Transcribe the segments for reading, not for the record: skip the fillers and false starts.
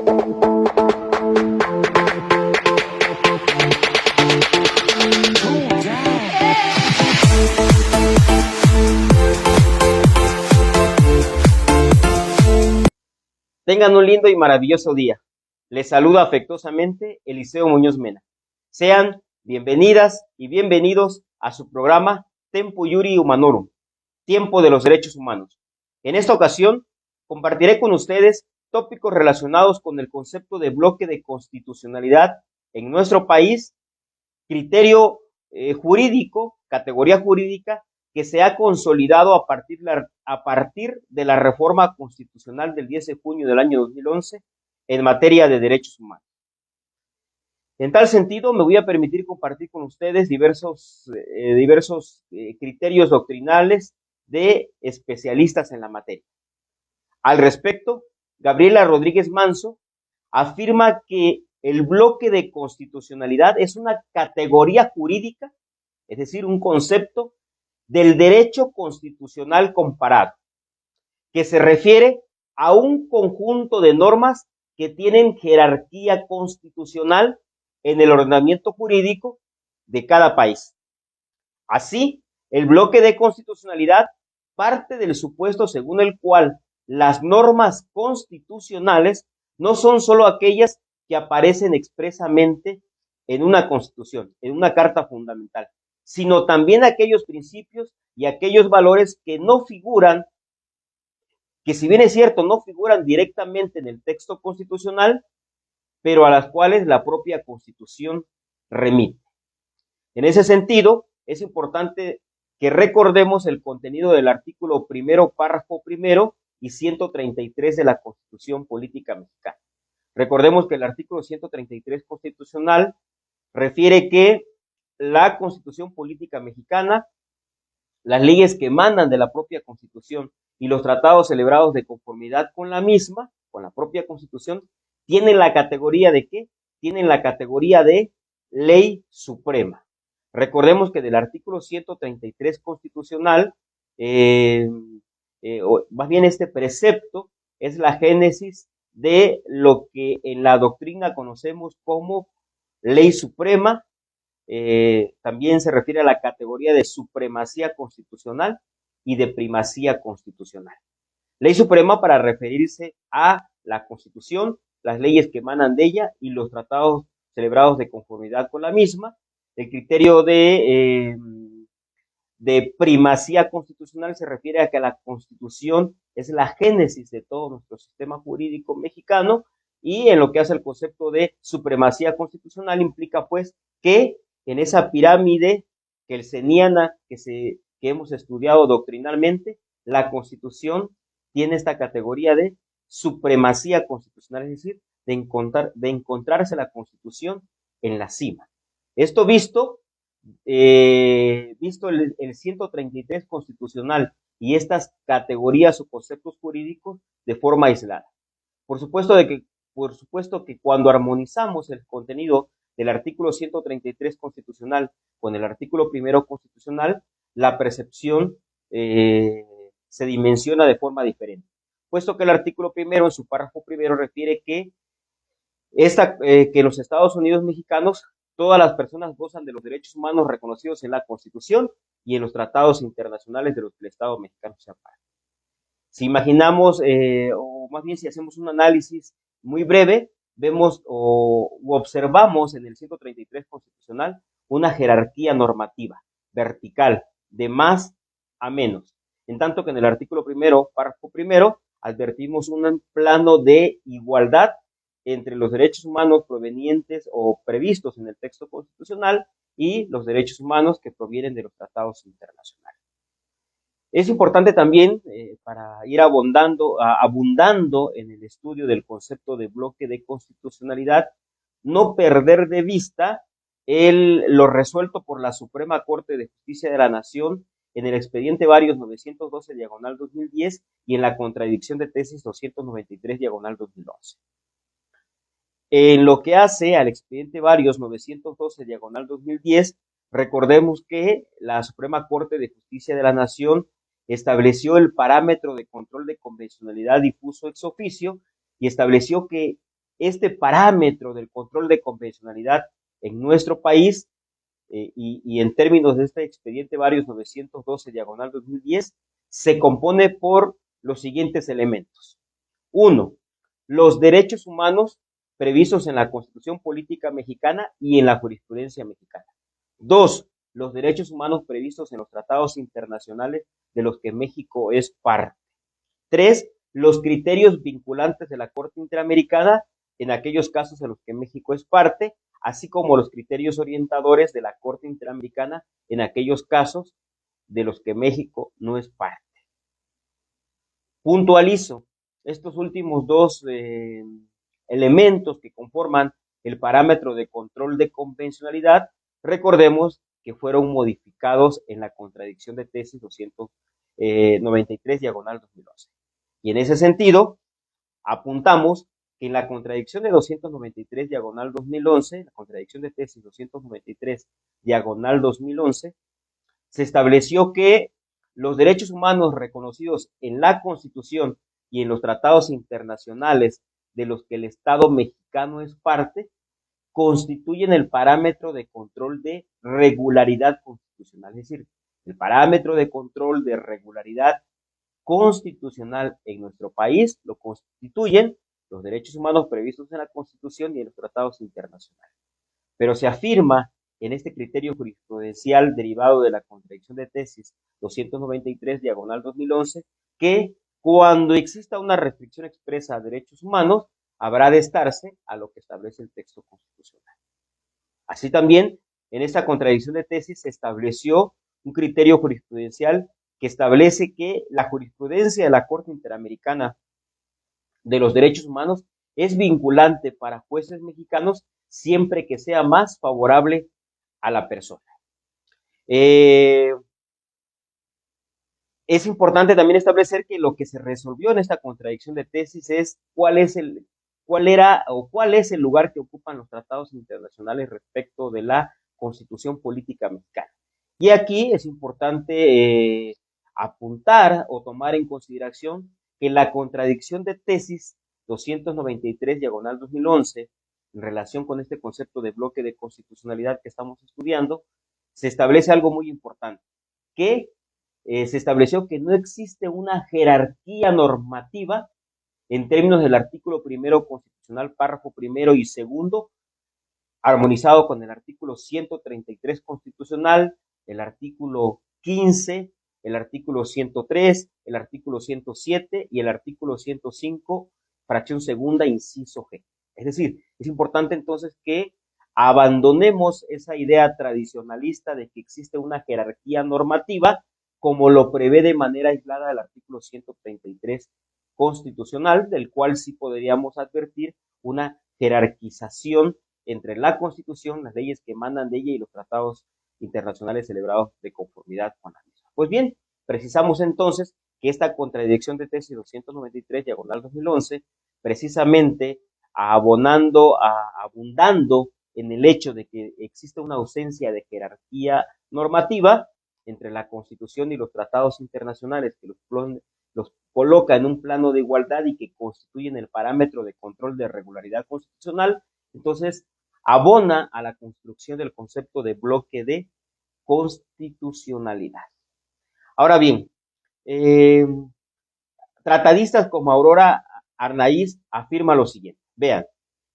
Tengan un lindo y maravilloso día. Les saluda afectuosamente Eliseo Muñoz Mena. Sean bienvenidas y bienvenidos a su programa Tempo Iuri Humanorum, Tiempo de los Derechos Humanos. En esta ocasión compartiré con ustedes tópicos relacionados con el concepto de bloque de constitucionalidad en nuestro país, criterio jurídico, categoría jurídica que se ha consolidado a partir de la reforma constitucional del 10 de junio del año 2011 en materia de derechos humanos. En tal sentido, me voy a permitir compartir con ustedes diversos criterios doctrinales de especialistas en la materia. Al respecto, Gabriela Rodríguez Manso afirma que el bloque de constitucionalidad es una categoría jurídica, es decir, un concepto del derecho constitucional comparado, que se refiere a un conjunto de normas que tienen jerarquía constitucional en el ordenamiento jurídico de cada país. Así, el bloque de constitucionalidad parte del supuesto según el cual las normas constitucionales no son solo aquellas que aparecen expresamente en una constitución, en una carta fundamental, sino también aquellos principios y aquellos valores que no figuran, que si bien es cierto, no figuran directamente en el texto constitucional, pero a las cuales la propia Constitución remite. En ese sentido, es importante que recordemos el contenido del artículo primero, párrafo primero y 133 de la Constitución Política Mexicana. Recordemos que el artículo 133 constitucional refiere que la Constitución Política Mexicana, las leyes que emanan de la propia Constitución y los tratados celebrados de conformidad con la misma, con la propia Constitución, tienen la categoría ¿de qué? Tienen la categoría de ley suprema. Recordemos que del artículo 133 constitucional, más bien este precepto es la génesis de lo que en la doctrina conocemos como ley suprema. También se refiere a la categoría de supremacía constitucional y de primacía constitucional. Ley suprema para referirse a la Constitución, las leyes que emanan de ella y los tratados celebrados de conformidad con la misma. El criterio de primacía constitucional se refiere a que la Constitución es la génesis de todo nuestro sistema jurídico mexicano, y en lo que hace el concepto de supremacía constitucional implica pues que en esa pirámide kelseniana que hemos estudiado doctrinalmente, la Constitución tiene esta categoría de supremacía constitucional, es decir, de encontrarse la Constitución en la cima. Esto visto el 133 constitucional y estas categorías o conceptos jurídicos de forma aislada. Por supuesto que cuando armonizamos el contenido del artículo 133 constitucional con el artículo primero constitucional, la percepción se dimensiona de forma diferente, puesto que el artículo primero en su párrafo primero refiere que en los Estados Unidos mexicanos todas las personas gozan de los derechos humanos reconocidos en la Constitución y en los tratados internacionales de los que el Estado mexicano se ampara. Si imaginamos, o más bien si hacemos un análisis muy breve, vemos o observamos en el 133 constitucional una jerarquía normativa vertical de más a menos, en tanto que en el artículo primero, párrafo primero, advertimos un plano de igualdad entre los derechos humanos provenientes o previstos en el texto constitucional y los derechos humanos que provienen de los tratados internacionales. Es importante también, para ir abundando en el estudio del concepto de bloque de constitucionalidad, no perder de vista lo resuelto por la Suprema Corte de Justicia de la Nación en el expediente Varios 912/2010 y en la contradicción de tesis 293/2011. En lo que hace al expediente Varios 912/2010, recordemos que la Suprema Corte de Justicia de la Nación estableció el parámetro de control de convencionalidad difuso ex oficio y estableció que este parámetro del control de convencionalidad en nuestro país, y en términos de este expediente varios 912 diagonal 2010, se compone por los siguientes elementos. 1. Los derechos humanos previstos en la Constitución Política Mexicana y en la jurisprudencia mexicana. 2. Los derechos humanos previstos en los tratados internacionales de los que México es parte. 3. Los criterios vinculantes de la Corte Interamericana en aquellos casos en los que México es parte, así como los criterios orientadores de la Corte Interamericana en aquellos casos de los que México no es parte. Puntualizo estos últimos dos elementos que conforman el parámetro de control de convencionalidad. Recordemos que fueron modificados en la contradicción de tesis 293 diagonal 2011. Y en ese sentido, apuntamos que en la contradicción de 293 diagonal 2011, la contradicción de tesis 293 diagonal 2011, se estableció que los derechos humanos reconocidos en la Constitución y en los tratados internacionales de los que el Estado mexicano es parte, constituyen el parámetro de control de regularidad constitucional. Es decir, el parámetro de control de regularidad constitucional en nuestro país lo constituyen los derechos humanos previstos en la Constitución y en los tratados internacionales. Pero se afirma en este criterio jurisprudencial derivado de la contradicción de tesis 293 diagonal 2011 que cuando exista una restricción expresa a derechos humanos habrá de estarse a lo que establece el texto constitucional. Así también, en esta contradicción de tesis se estableció un criterio jurisprudencial que establece que la jurisprudencia de la Corte Interamericana de los Derechos Humanos es vinculante para jueces mexicanos siempre que sea más favorable a la persona. Es importante también establecer que lo que se resolvió en esta contradicción de tesis es cuál es el lugar que ocupan los tratados internacionales respecto de la Constitución Política Mexicana. Y aquí es importante apuntar o tomar en consideración que la contradicción de tesis 293 diagonal 2011 en relación con este concepto de bloque de constitucionalidad que estamos estudiando, se establece algo muy importante, que se estableció que no existe una jerarquía normativa en términos del artículo primero constitucional, párrafo primero y segundo, armonizado con el artículo 133 constitucional, el artículo 15, el artículo 103, el artículo 107 y el artículo 105, fracción segunda, inciso G. Es decir, es importante entonces que abandonemos esa idea tradicionalista de que existe una jerarquía normativa, como lo prevé de manera aislada el artículo 133 constitucional, del cual sí podríamos advertir una jerarquización entre la Constitución, las leyes que emanan de ella y los tratados internacionales celebrados de conformidad con la misma. Pues bien, precisamos entonces que esta contradicción de tesis 293 diagonal 2011, precisamente abundando en el hecho de que existe una ausencia de jerarquía normativa entre la Constitución y los tratados internacionales que los coloca en un plano de igualdad y que constituyen el parámetro de control de regularidad constitucional, entonces abona a la construcción del concepto de bloque de constitucionalidad. Ahora bien, tratadistas como Aurora Arnaiz afirma lo siguiente. Vean,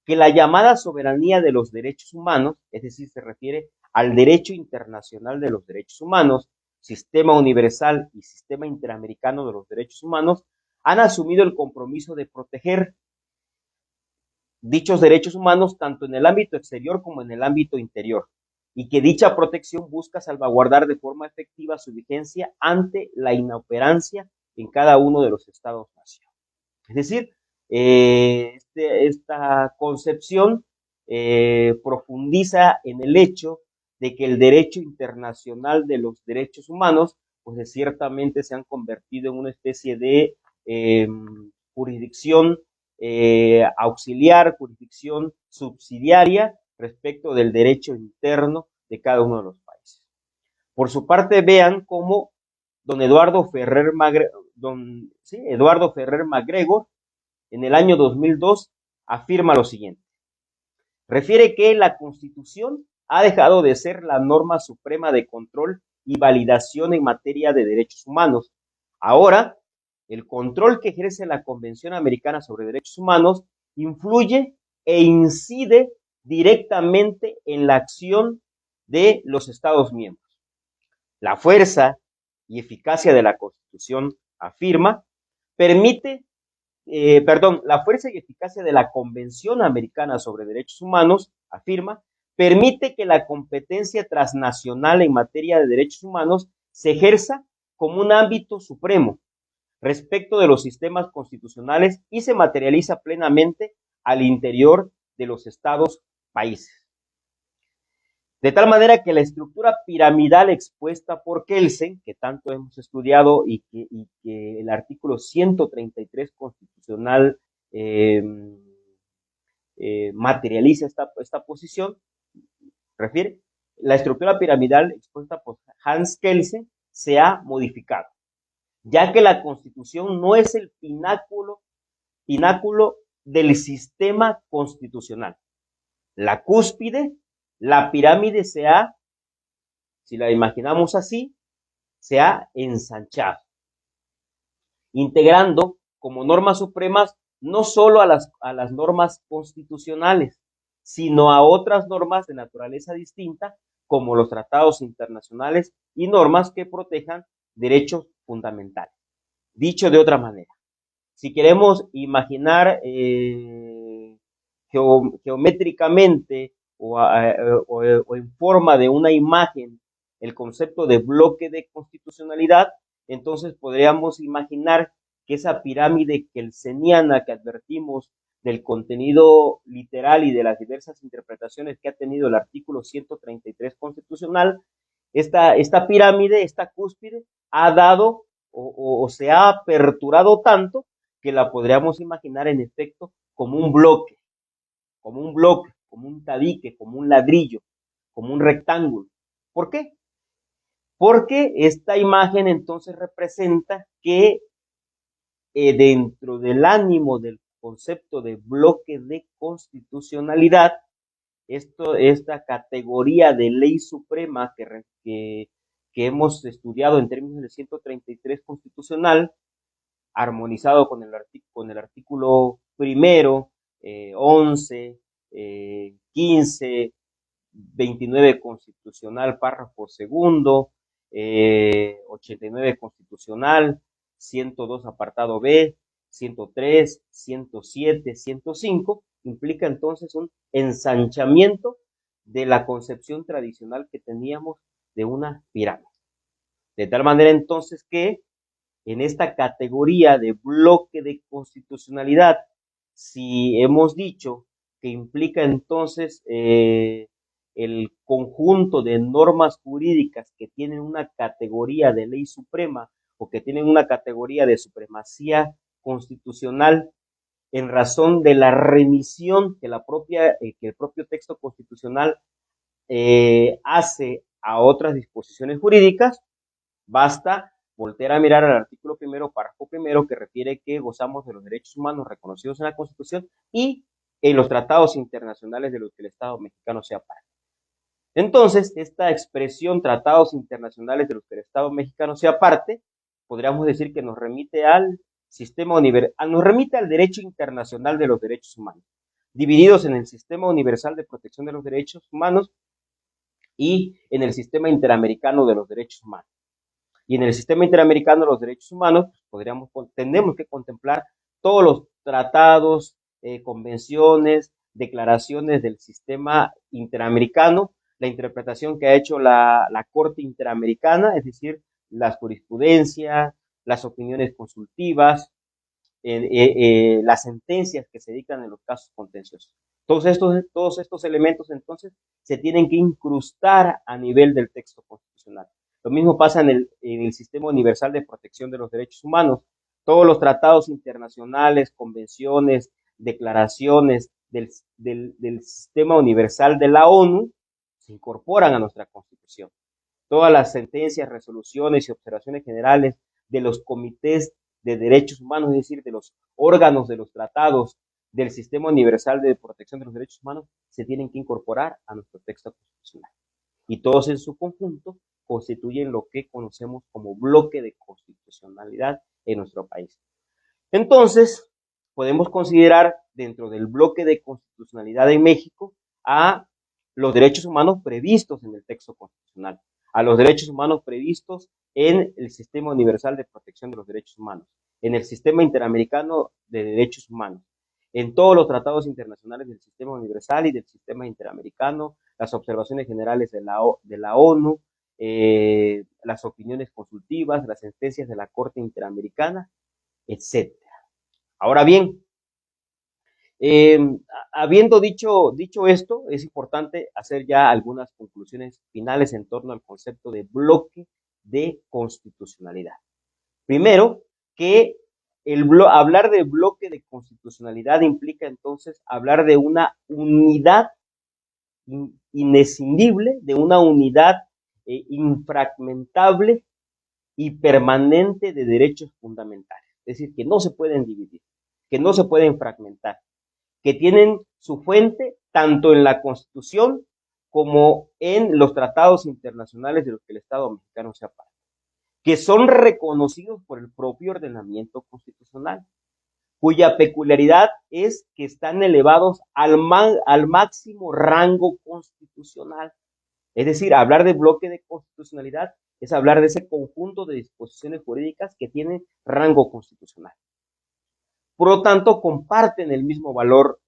que la llamada soberanía de los derechos humanos, es decir, se refiere al derecho internacional de los derechos humanos, sistema universal y sistema interamericano de los derechos humanos, han asumido el compromiso de proteger dichos derechos humanos tanto en el ámbito exterior como en el ámbito interior, y que dicha protección busca salvaguardar de forma efectiva su vigencia ante la inoperancia en cada uno de los Estados-nación. Es decir, esta concepción profundiza en el hecho de que el derecho internacional de los derechos humanos, pues ciertamente se han convertido en una especie de jurisdicción auxiliar, jurisdicción subsidiaria respecto del derecho interno de cada uno de los países. Por su parte, vean cómo don Eduardo Ferrer MacGregor, en el año 2002, afirma lo siguiente. Refiere que la Constitución ha dejado de ser la norma suprema de control y validación en materia de derechos humanos. Ahora, el control que ejerce la Convención Americana sobre Derechos Humanos influye e incide directamente en la acción de los Estados miembros. La fuerza y eficacia de la Constitución, afirma, la fuerza y eficacia de la Convención Americana sobre Derechos Humanos, afirma, permite que la competencia transnacional en materia de derechos humanos se ejerza como un ámbito supremo respecto de los sistemas constitucionales y se materializa plenamente al interior de los estados países. De tal manera que la estructura piramidal expuesta por Kelsen, que tanto hemos estudiado y que el artículo 133 constitucional materializa esta posición, refiere, la estructura piramidal expuesta por Hans Kelsen se ha modificado, ya que la Constitución no es el pináculo del sistema constitucional. La cúspide, la pirámide si la imaginamos así, se ha ensanchado, integrando como normas supremas no solo a las normas constitucionales, sino a otras normas de naturaleza distinta, como los tratados internacionales y normas que protejan derechos fundamentales. Dicho de otra manera, si queremos imaginar geométricamente o en forma de una imagen el concepto de bloque de constitucionalidad, entonces podríamos imaginar que esa pirámide kelseniana que advertimos del contenido literal y de las diversas interpretaciones que ha tenido el artículo 133 constitucional, esta pirámide, esta cúspide, ha dado o se ha aperturado tanto que la podríamos imaginar en efecto como un bloque, como un tabique, como un ladrillo, como un rectángulo. ¿Por qué? Porque esta imagen entonces representa que dentro del ánimo del concepto de bloque de constitucionalidad, esta categoría de ley suprema que hemos estudiado en términos del 133 constitucional, armonizado con el artículo primero, 11, 15, 29 constitucional, párrafo segundo, 89 constitucional, 102 apartado B, 103, 107, 105, implica entonces un ensanchamiento de la concepción tradicional que teníamos de una pirámide. De tal manera entonces que en esta categoría de bloque de constitucionalidad, si hemos dicho que implica entonces el conjunto de normas jurídicas que tienen una categoría de ley suprema o que tienen una categoría de supremacía constitucional en razón de la remisión que el propio texto constitucional hace a otras disposiciones jurídicas, basta voltear a mirar al artículo primero, párrafo primero, que refiere que gozamos de los derechos humanos reconocidos en la Constitución y en los tratados internacionales de los que el Estado mexicano sea parte. Entonces, esta expresión, tratados internacionales de los que el Estado mexicano sea parte, podríamos decir que nos remite al nos remite al derecho internacional de los derechos humanos, divididos en el Sistema Universal de Protección de los Derechos Humanos y en el Sistema Interamericano de los Derechos Humanos. Y en el Sistema Interamericano de los Derechos Humanos, tenemos que contemplar todos los tratados, convenciones, declaraciones del sistema interamericano, la interpretación que ha hecho la Corte Interamericana, es decir, las jurisprudencias, las opiniones consultivas, las sentencias que se dictan en los casos contenciosos. Todos estos elementos entonces se tienen que incrustar a nivel del texto constitucional. Lo mismo pasa en el Sistema Universal de Protección de los Derechos Humanos. Todos los tratados internacionales, convenciones, declaraciones del Sistema Universal de la ONU se incorporan a nuestra Constitución. Todas las sentencias, resoluciones y observaciones generales de los comités de derechos humanos, es decir, de los órganos de los tratados del Sistema Universal de Protección de los Derechos Humanos se tienen que incorporar a nuestro texto constitucional. Y todos en su conjunto constituyen lo que conocemos como bloque de constitucionalidad en nuestro país. Entonces, podemos considerar dentro del bloque de constitucionalidad en México a los derechos humanos previstos en el texto constitucional, a los derechos humanos previstos en el Sistema Universal de Protección de los Derechos Humanos, en el Sistema Interamericano de Derechos Humanos, en todos los tratados internacionales del Sistema Universal y del Sistema Interamericano, las observaciones generales de la ONU, las opiniones consultivas, las sentencias de la Corte Interamericana, etc. Ahora bien, habiendo dicho esto, es importante hacer ya algunas conclusiones finales en torno al concepto de bloque de constitucionalidad. Primero, que hablar de bloque de constitucionalidad implica entonces hablar de una unidad inescindible, de una unidad infragmentable y permanente de derechos fundamentales. Es decir, que no se pueden dividir, que no se pueden fragmentar, que tienen su fuente tanto en la Constitución como en los tratados internacionales de los que el Estado mexicano sea parte, que son reconocidos por el propio ordenamiento constitucional, cuya peculiaridad es que están elevados al máximo rango constitucional. Es decir, hablar de bloque de constitucionalidad es hablar de ese conjunto de disposiciones jurídicas que tienen rango constitucional. Por lo tanto, comparten el mismo valor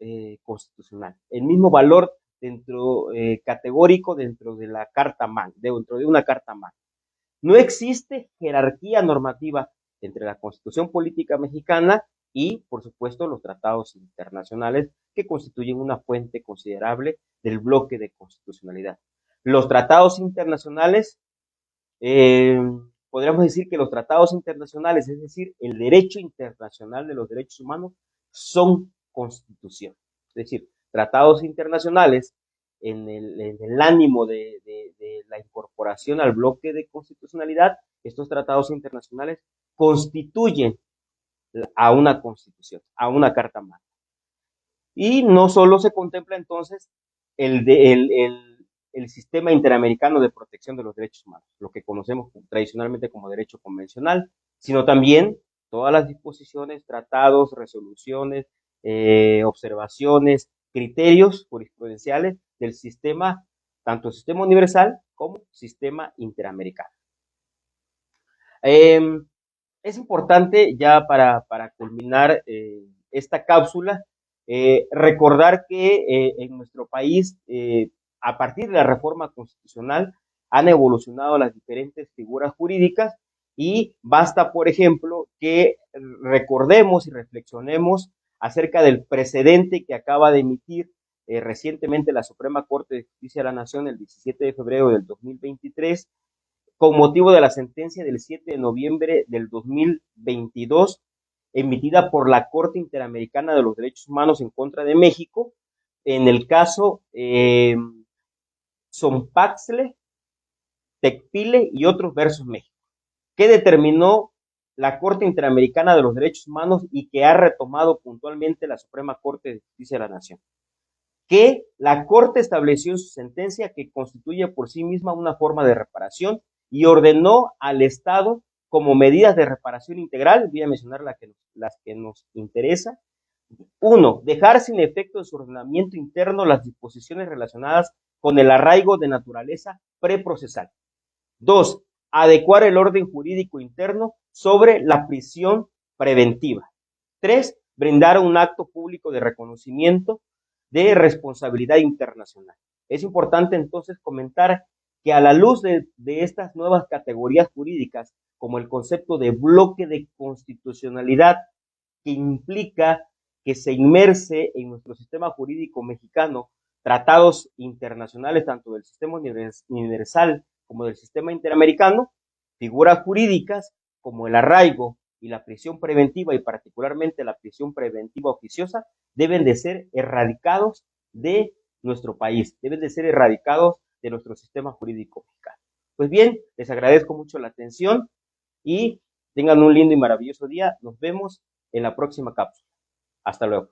constitucional, el mismo valor categórico dentro de la Carta Magna, dentro de una Carta Magna. No existe jerarquía normativa entre la Constitución Política Mexicana y, por supuesto, los tratados internacionales que constituyen una fuente considerable del bloque de constitucionalidad. Los tratados internacionales, podríamos decir que los tratados internacionales, es decir, el derecho internacional de los derechos humanos, son constitución. Es decir, tratados internacionales en el ánimo de la incorporación al bloque de constitucionalidad, estos tratados internacionales constituyen a una constitución, a una Carta Magna. Y no solo se contempla entonces el sistema interamericano de protección de los derechos humanos, lo que conocemos tradicionalmente como derecho convencional, sino también todas las disposiciones, tratados, resoluciones, observaciones, criterios jurisprudenciales del sistema, tanto sistema universal como sistema interamericano. Es importante ya para culminar esta cápsula, recordar que en nuestro país, a partir de la reforma constitucional, han evolucionado las diferentes figuras jurídicas y basta, por ejemplo, que recordemos y reflexionemos acerca del precedente que acaba de emitir recientemente la Suprema Corte de Justicia de la Nación el 17 de febrero del 2023, con motivo de la sentencia del 7 de noviembre del 2022, emitida por la Corte Interamericana de los Derechos Humanos en contra de México, en el caso Zompaxle, Tecpile y otros versus México, que determinó la Corte Interamericana de los Derechos Humanos y que ha retomado puntualmente la Suprema Corte de Justicia de la Nación, que la Corte estableció en su sentencia que constituye por sí misma una forma de reparación y ordenó al Estado como medidas de reparación integral, voy a mencionar las que nos interesa. 1. Dejar sin efecto de su ordenamiento interno las disposiciones relacionadas con el arraigo de naturaleza preprocesal. 2. Adecuar el orden jurídico interno sobre la prisión preventiva. 3. Brindar un acto público de reconocimiento de responsabilidad internacional. Es importante entonces comentar que a la luz de estas nuevas categorías jurídicas, como el concepto de bloque de constitucionalidad, que implica que se inmerse en nuestro sistema jurídico mexicano tratados internacionales, tanto del sistema universal como del sistema interamericano, figuras jurídicas como el arraigo y la prisión preventiva, y particularmente la prisión preventiva oficiosa, deben de ser erradicados de nuestro país, deben de ser erradicados de nuestro sistema jurídico mexicano. Pues bien, les agradezco mucho la atención y tengan un lindo y maravilloso día. Nos vemos en la próxima cápsula. Hasta luego.